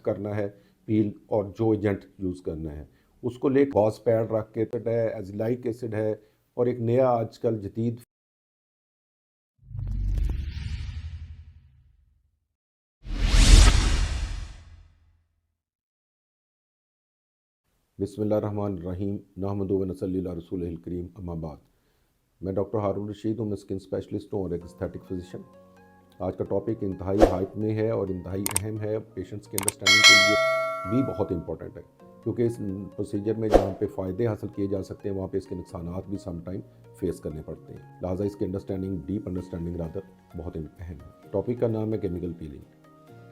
करना है पील और जो एजेंट यूज़ करना है उसको ले गॉस पैड रख के है, एजिलाइक एसिड है और एक नया आजकल जदीद बिस्मिल्लाहिर्रहमानिर्रहीम नहमदु व नसल्ली अला रसूलिल करीम अम्मा बाद। मैं डॉक्टर हारून रशीद हूँ। मैं स्किन स्पेशलिस्ट हूँ और एक एस्थेटिक फिजिशियन। आज का टॉपिक इंतहाई हाइप में है और इंतहाई अहम है, पेशेंट्स की अंडरस्टैंडिंग के लिए भी बहुत इंपॉर्टेंट है, क्योंकि इस प्रोसीजर में जहाँ पे फ़ायदे हासिल किए जा सकते हैं वहाँ पे इसके नुकसानात भी सम टाइम फेस करने पड़ते हैं। लिहाजा इसकी अंडरस्टैंडिंग, डीप अंडरस्टैंडिंग रादर बहुत अहम है। टॉपिक का नाम है केमिकल पीलिंग।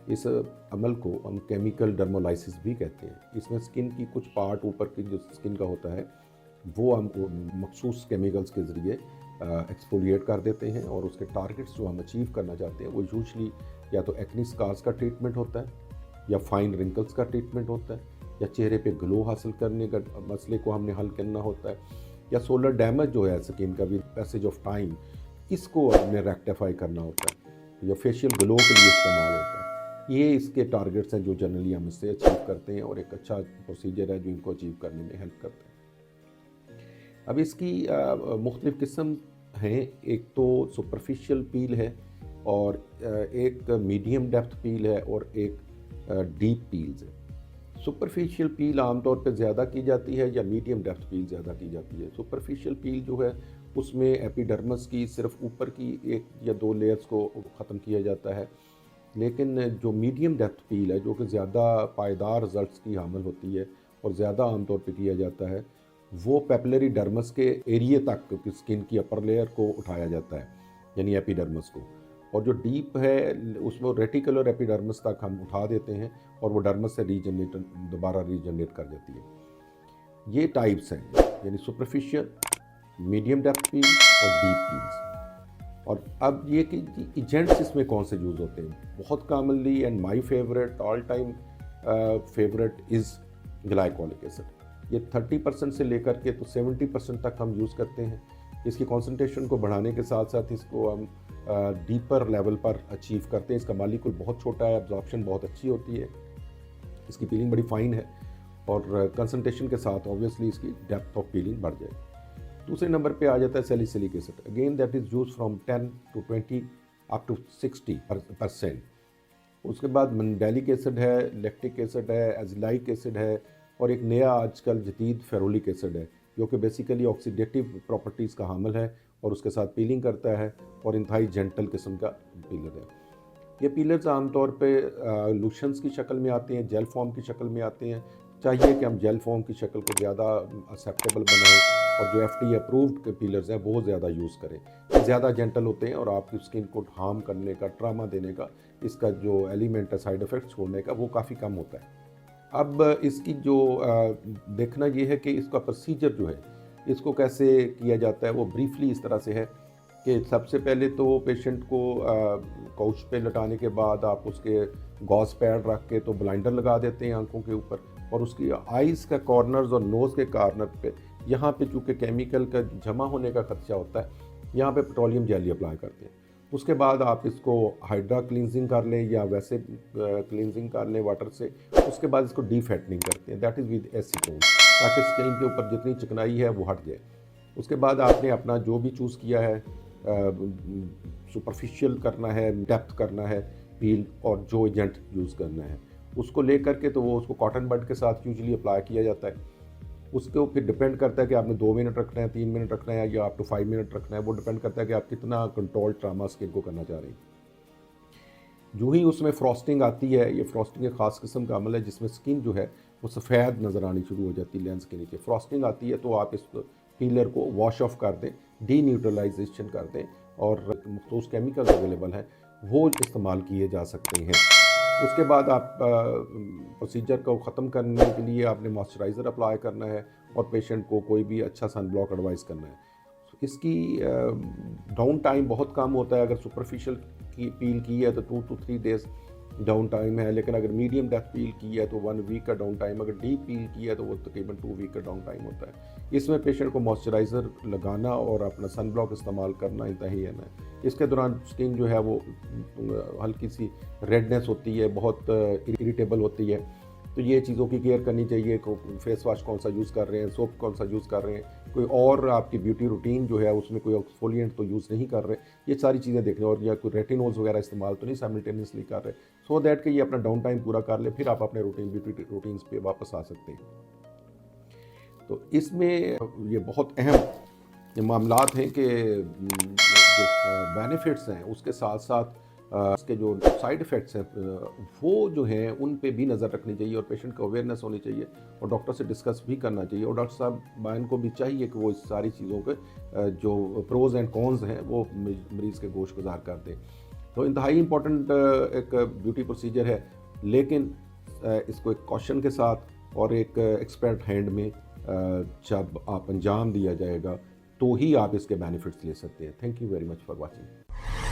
इस अमल को हम केमिकल डर्मोलाइसिस भी कहते हैं। इसमें स्किन की कुछ पार्ट ऊपर की जो स्किन का होता है वो हम मखसूस केमिकल्स के ज़रिए एक्सफोलिएट कर देते हैं और उसके टारगेट्स जो हम अचीव करना चाहते हैं वो यूजली या तो एक्नी स्कार्स का ट्रीटमेंट होता है या फाइन रिंकल्स का ट्रीटमेंट होता है या चेहरे पे ग्लो हासिल करने का मसले को हमने हल करना होता है या सोलर डैमेज जो है स्किन का भी पैसेज ऑफ टाइम इसको हमने रेक्टिफाई करना होता है या फेशियल ग्लो के लिए इस्तेमाल होता है। ये इसके टारगेट्स हैं जो जनरली हम इससे अचीव करते हैं और एक अच्छा प्रोसीजर है जो इनको अचीव करने में हेल्प करते हैं। अब इसकी मुख्तलिफ़ किस्म हैं। एक तो सुपरफिशियल पील है और एक मीडियम डेप्थ पील है और एक डीप पील्स है। सुपरफिशियल पील आमतौर पर ज़्यादा की जाती है या मीडियम डेप्थ पील ज़्यादा की जाती है। सुपरफिशियल पील जो है उसमें एपिडर्मस की सिर्फ ऊपर की एक या दो लेयर्स को ख़त्म किया जाता है, लेकिन जो मीडियम डेप्थ पील है जो कि ज़्यादा पायदार रिजल्ट्स की हामिल होती है और ज़्यादा आमतौर पे किया जाता है वो पेपिलरी डर्मस के एरिए तक स्किन की अपर लेयर को उठाया जाता है, यानी एपिडर्मस को। और जो डीप है उसमें रेटिकुलर एपिडर्मस तक हम उठा देते हैं और वो डर्मस से दोबारा रीजनरेट कर देती है। ये टाइप्स हैं, यानी सुपरफिशियल, मीडियम डेप्थ पील और डीप पील्स। और अब ये कि एजेंट्स इसमें कौन से यूज़ होते हैं। बहुत commonly and my favourite all time favourite is glycolic acid. ये 30% से लेकर के तो 70% तक हम यूज़ करते हैं। इसकी कॉन्सेंट्रेशन को बढ़ाने के साथ साथ इसको हम डीपर लेवल पर अचीव करते हैं। इसका मॉलिक्यूल बहुत छोटा है, एब्जॉर्प्शन बहुत अच्छी होती है, इसकी पीलिंग बड़ी फाइन है और कंसंट्रेशन के साथ ऑब्वियसली इसकी डेप्थ ऑफ पीलिंग बढ़ जाएगी। दूसरे नंबर पे आ जाता है salicylic acid. Again that is use from 10 to 20 up to 60%। उसके बाद मंडेलिक एसिड है, लैक्टिक एसिड है, एजिलाइक एसिड है और एक नया आजकल जदीद फेरोलिक एसिड है जो कि बेसिकली ऑक्सीडेटिव प्रॉपर्टीज़ का हामिल है और उसके साथ पीलिंग करता है और इंतहाई जेंटल किस्म का पीलर है। ये पीलर्स आमतौर पे लूशंस की शक्ल में आते हैं, जेल फॉर्म की शक्ल में आते हैं। चाहिए कि हम जेल फॉर्म की शक्ल को ज़्यादा एक्सेप्टेबल बनाएं और जो FDA अप्रूव्ड के पीलर्स हैं वो ज़्यादा यूज़ करें। ये ज़्यादा जेंटल होते हैं और आपकी स्किन को हार्म करने का, ट्रामा देने का, इसका जो एलिमेंट है साइड इफ़ेक्ट छोड़ने का वो काफ़ी कम होता है। अब इसकी जो देखना ये है कि इसका प्रोसीजर जो है इसको कैसे किया जाता है वो ब्रीफली इस तरह से है कि सबसे पहले तो पेशेंट को काउच पे लटाने के बाद आप उसके गॉज पैड रख के तो ब्लाइंडर लगा देते हैं आंखों के ऊपर और उसकी आइज़ का कॉर्नर्स और नोज़ के कॉर्नर पे यहाँ पे चूँकि केमिकल का जमा होने का खदशा होता है यहाँ पे पेट्रोलियम जेली अप्लाई करते हैं। उसके बाद आप इसको हाइड्रा क्लींजिंग कर लें या वैसे क्लींजिंग कर लें वाटर से। उसके बाद इसको डीफैटनिंग करते हैं, दैट इज़ विद एसीटोन, ताकि स्किन के ऊपर जितनी चिकनाई है वो हट जाए। उसके बाद आपने अपना जो भी चूज़ किया है, सुपरफिशियल करना है, डेप्थ करना है पील और जो एजेंट यूज़ करना है उसको ले करके तो वो उसको कॉटन बड के साथ यूजुअली अप्लाई किया जाता है। उसको फिर डिपेंड करता है कि आपने 2 मिनट रखना है, 3 मिनट रखना है या आप टू 5 मिनट रखना है। वो डिपेंड करता है कि आप कितना कंट्रोल ट्रामा स्किन को करना चाह रहे हैं। जो ही उसमें फ्रॉस्टिंग आती है, ये फ्रॉस्टिंग एक ख़ास किस्म का अमल है जिसमें स्किन जो है वो सफ़ेद नज़र आनी शुरू हो जाती है लेंस के नीचे। फ्रॉस्टिंग आती है तो आप इस पीलर को वॉश ऑफ कर दें, डी न्यूट्रलाइजेशन कर दें और मुख्तलिफ केमिकल्स अवेलेबल हैं वो इस्तेमाल किए जा सकते हैं। उसके बाद आप प्रोसीजर को ख़त्म करने के लिए आपने मॉइस्चराइज़र अप्लाई करना है और पेशेंट को कोई भी अच्छा सन ब्लॉक एडवाइस करना है। इसकी डाउन टाइम बहुत कम होता है। अगर सुपरफिशियल की पील की है तो 2 to 3 डेज़ डाउन टाइम है, लेकिन अगर मीडियम डेप्थ पील की है तो 1 वीक का डाउन टाइम, अगर डीप पील की है तो वो तकरीबन 2 वीक का डाउन टाइम होता है। इसमें पेशेंट को मॉइस्चराइज़र लगाना और अपना सन ब्लॉक इस्तेमाल करना इंतहाई अहम है। इसके दौरान स्किन जो है वो हल्की सी रेडनेस होती है, बहुत इरिटेबल होती है, तो ये चीज़ों की केयर करनी चाहिए। फेस वाश कौन सा यूज़ कर रहे हैं, सोप कौन सा यूज़ कर रहे हैं, कोई और आपकी ब्यूटी रूटीन जो है उसमें कोई एक्सफोलिएंट तो यूज़ नहीं कर रहे, ये सारी चीज़ें देखनी, और या कोई रेटिनॉल्स वगैरह इस्तेमाल तो नहीं साइमल्टेनियसली कर रहे, सो दैट कि ये अपना डाउन टाइम पूरा कर ले, फिर आप अपने ब्यूटी रूटीन्स पे वापस आ सकते हैं। तो इसमें ये बहुत अहम मामलात हैं कि जो बेनिफिट्स हैं उसके साथ साथ इसके जो साइड इफ़ेक्ट्स हैं वो जो हैं उन पे भी नज़र रखनी चाहिए, और पेशेंट को अवेयरनेस होनी चाहिए, और डॉक्टर से डिस्कस भी करना चाहिए, और डॉक्टर साहब बायन को भी चाहिए कि वो इस सारी चीज़ों के जो प्रोज़ एंड कॉन्स हैं वो मरीज़ के गोश गुजार कर दें। तो इंतहाई इम्पॉर्टेंट एक ब्यूटी प्रोसीजर है, लेकिन इसको एक कॉशन के साथ और एक एक्सपर्ट हैंड में जब आप अंजाम दिया जाएगा तो ही आप इसके बेनिफिट्स ले सकते हैं। Thank you very much for watching.